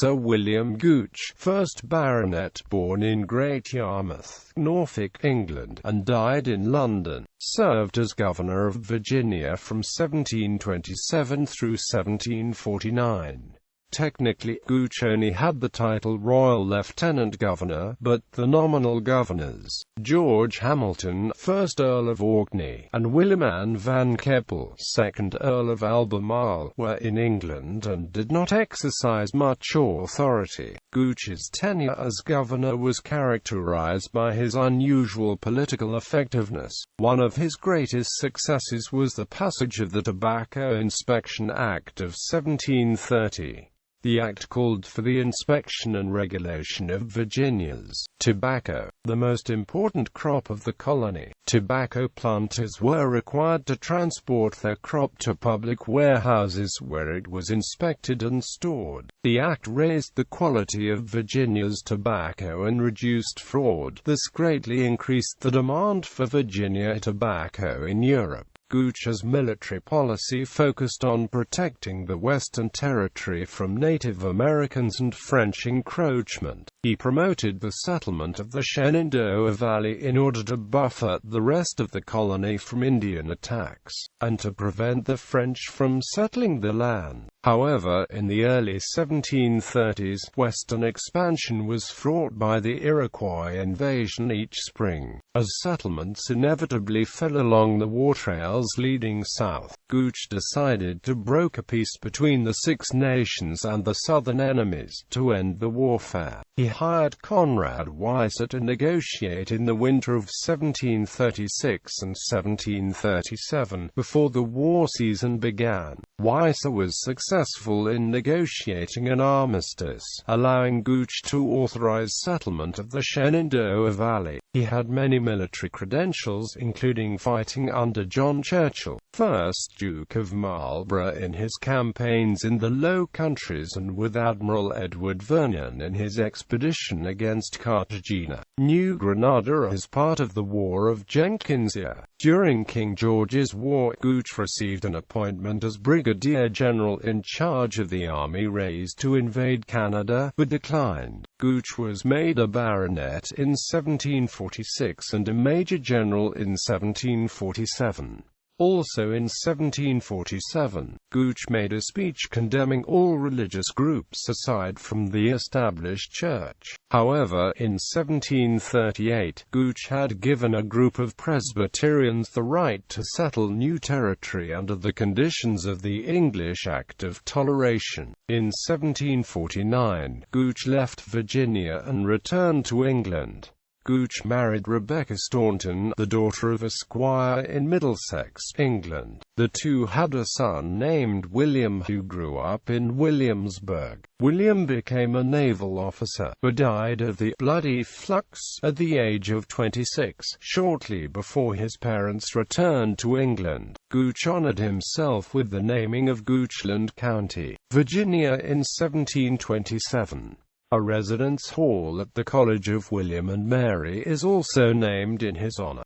Sir William Gooch, 1st Baronet, born in Great Yarmouth, Norfolk, England, and died in London, served as Governor of Virginia from 1727 through 1749. Technically, Gooch only had the title Royal Lieutenant Governor, but the nominal governors, George Hamilton, 1st Earl of Orkney, and Willem Anne van Keppel, 2nd Earl of Albemarle, were in England and did not exercise much authority. Gooch's tenure as governor was characterized by his unusual political effectiveness. One of his greatest successes was the passage of the Tobacco Inspection Act of 1730. The act called for the inspection and regulation of Virginia's tobacco, the most important crop of the colony. Tobacco planters were required to transport their crop to public warehouses where it was inspected and stored. The act raised the quality of Virginia's tobacco and reduced fraud. This greatly increased the demand for Virginia tobacco in Europe. Gooch's military policy focused on protecting the Western Territory from Native Americans and French encroachment. He promoted the settlement of the Shenandoah Valley in order to buffer the rest of the colony from Indian attacks, and to prevent the French from settling the land. However, in the early 1730s, Western expansion was fraught by the Iroquois invasion each spring, as settlements inevitably fell along the war trails leading south. Gooch decided to broker peace between the Six Nations and the Southern enemies to end the warfare. He hired Conrad Weiser to negotiate in the winter of 1736 and 1737, before the war season began. Weiser was successful in negotiating an armistice, allowing Gooch to authorize settlement of the Shenandoah Valley. He had many military credentials, including fighting under John Churchill, 1st Duke of Marlborough in his campaigns in the Low Countries, and with Admiral Edward Vernon in his expedition against Cartagena, New Granada, as part of the War of Jenkinsia. During King George's War, Gooch received an appointment as Brigadier General in charge of the army raised to invade Canada, but declined. Gooch was made a baronet in 1746 and a major general in 1747. Also in 1747, Gooch made a speech condemning all religious groups aside from the established church. However, in 1738, Gooch had given a group of Presbyterians the right to settle new territory under the conditions of the English Act of Toleration. In 1749, Gooch left Virginia and returned to England. Gooch married Rebecca Staunton, the daughter of a squire in Middlesex, England. The two had a son named William who grew up in Williamsburg. William became a naval officer, but died of the bloody flux at the age of 26, shortly before his parents returned to England. Gooch honored himself with the naming of Goochland County, Virginia in 1727. A residence hall at the College of William and Mary is also named in his honor.